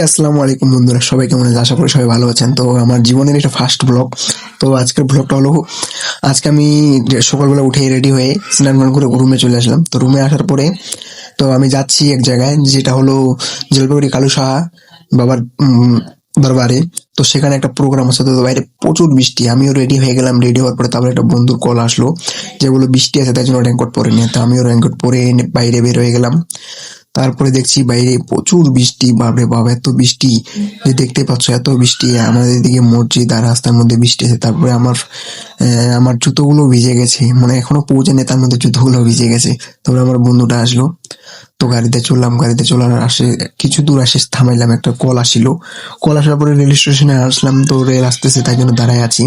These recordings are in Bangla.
আসসালামু আলাইকুম বন্ধুরা, সবাই কেমন আছেন? আশা করি সবাই ভালো আছেন। তো আমার জীবনের এটা ফার্স্ট ব্লগ। তো আজকের ব্লগটা হলো, আজকে আমি যে সকালবেলা উঠে রেডি হয়ে স্নান টান করে রুমে চলে আসলাম। তো রুমে আসার পরে তো আমি যাচ্ছি এক জায়গায়, যেটা হলো জলপাইগুড়ি কালু সাহা বাবার দরবারে। তো সেখানে একটা প্রোগ্রাম আছে। তো বাইরে প্রচুর বৃষ্টি, আমিও রেডি হয়ে গেলাম। রেডি হওয়ার পরে তারপরে একটা বন্ধুর কল আসলো, যেগুলো বৃষ্টি আছে তাই জন্য রেনকোট পরে নিয়ে। তো আমিও রেনকোট পরে বাইরে বের হয়ে গেলাম। তারপরে দেখছি বাইরে প্রচুর বৃষ্টি, বাপরে বাপ এত বৃষ্টি! যে দেখতে পাচ্ছ এত বৃষ্টি, আমাদের এদিকে মসজিদ আর রাস্তার মধ্যে বৃষ্টি আছে। তারপরে আমার জুতোগুলো ভিজে গেছে, মানে এখনো পৌঁছায়নি তার মধ্যে জুতোগুলো ভিজে গেছে। তারপরে আমার বন্ধুটা আসলো, তো গাড়িতে চললাম। গাড়িতে চলার আসে কিছু দূর আসে থামাইলাম, একটা কল আসিল। কল আসার পরে রেল স্টেশনে আসলাম। তো রেল আসতেছে তাই জন্য দাঁড়ায় আছি।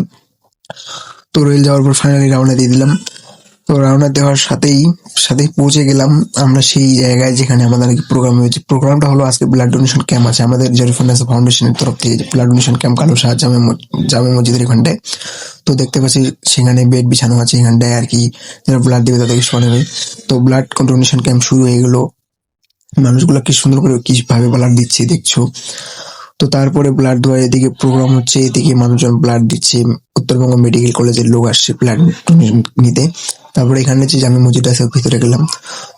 তো রেল যাওয়ার পর ফাইনালি রওনা দিয়ে দিলাম। তো রওনা দেওয়ার সাথেই পৌঁছে গেলাম আমরা সেই জায়গায় যেখানে আমাদের প্রোগ্রাম হয়েছে। প্রোগ্রামটা হলো আজকে ব্লাড ডোনেশন ক্যাম্প আছে আমাদের জরিফুন্নেসা ফাউন্ডেশনের তরফ থেকে, blood donation camp Kalu Shah জামে মসজিদের এখানটায়। তো দেখতে পাচ্ছি সেখানে বেড বিছানো আছে এখানটায় আর কি, যারা ব্লাড দেবে তাদেরকে শোনাবে। তো ব্লাড ডোনেশন ক্যাম্প শুরু হয়ে গেল। মানুষগুলো কি সুন্দর করে কিভাবে ব্লাড দিচ্ছে দেখছো। তো তারপরে ব্লাড দেওয়ার এদিকে প্রোগ্রাম হচ্ছে, এদিকে মানুষজন ব্লাড দিচ্ছে। উত্তরবঙ্গ মেডিকেল কলেজের লোক আসছে ব্লাড নিতে। তারপরে এখানে যে জামে মসজিদ আছে ওর ভিতরে গেলাম।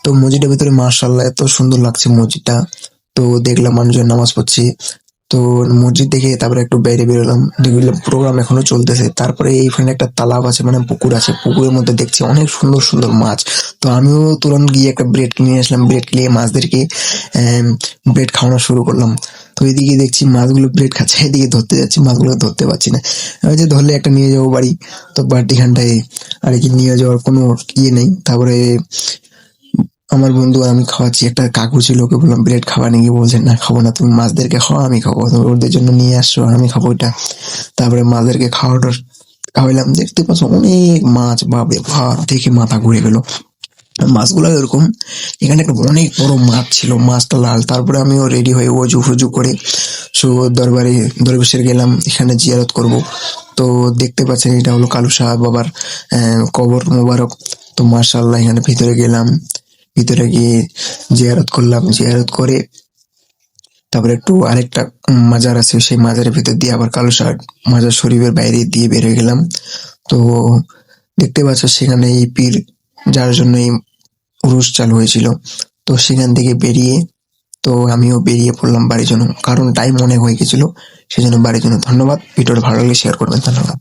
তো মসজিদের ভিতরে মাশাআল্লাহ এত সুন্দর লাগছে মসজিদটা। তো দেখলাম মানুষজন নামাজ পড়ছে। তো মসজিদ দেখে তারপরে একটু বাইরে বেরোলাম, দেখলাম প্রোগ্রাম এখনো চলতেছে। তারপরে এইখানে একটা তালাব আছে, মানে পুকুর আছে। পুকুরের মধ্যে দেখছি অনেক সুন্দর সুন্দর মাছ। তো আমিও তুরন্ত গিয়ে একটা ব্রেড কিনে আসলাম। ব্রেড কিনে মাছদেরকে ব্রেড খাওয়ানো শুরু করলাম। তো এদিকে দেখছি মাছগুলো ব্রেড খাচ্ছে, এদিকে ধরতে যাচ্ছি, মাছগুলো ধরতে পারছি না। আমি যে ধরলে একটা নিয়ে যাবো বাড়ি। তো বাড়িখানটায় আর কি নিয়ে যাওয়ার কোনো ইয়ে নেই। তারপরে আমার বন্ধু আর আমি খাওয়াচ্ছি। একটা কাকু ছিল, ওকে বললাম ব্রেড খাওয়া নাকি, বলছে না খাবো না, তুমি মাছদেরকে খাওয়া, আমি খাবো। তুমি ওদের জন্য নিয়ে আসছো আর আমি খাবো এটা। তারপরে মাছদেরকে খাওয়াইলাম। দেখতে পাচ্ছ অনেক মাছ, বাপরে বাপ! দেখে মাথা ঘুরে গেল। মাছগুলো এরকম, এখানে একটা অনেক বড় মাছ ছিল, মাছটা লাল। তারপরে আমিও রেডি হয়ে অজু ফজু করে দরবেশের গেলাম, এখানে জিয়ারত করব। তো দেখতে পাচ্ছেন এটা হলো কালু শাহ বাবার কবর মোবারক। তো মাশাআল্লাহ এখানে ভিতরে গেলাম, ভিতরে গিয়ে জিয়ারত করলাম। জিয়ারত করে তারপরে একটু আরেকটা মাজার আছে, সেই মাজারের ভিতর দিয়ে আবার কালু শাহ মাজার শরীফের বাইরে দিয়ে বের হয়ে গেলাম। তো দেখতে পাচ্ছ সেখানে এই পীর, যার জন্য এই উরুস চালু হয়েছিল। তো সেখান থেকে বেরিয়ে তো আমিও বেরিয়ে পড়লাম বাড়ির জন্য, কারণ টাইম অনেক হয়ে গেছিল, সেজন্য বাড়ির জন্য। ধন্যবাদ। ভিডিওটা ভালো লাগলে শেয়ার করবেন। ধন্যবাদ।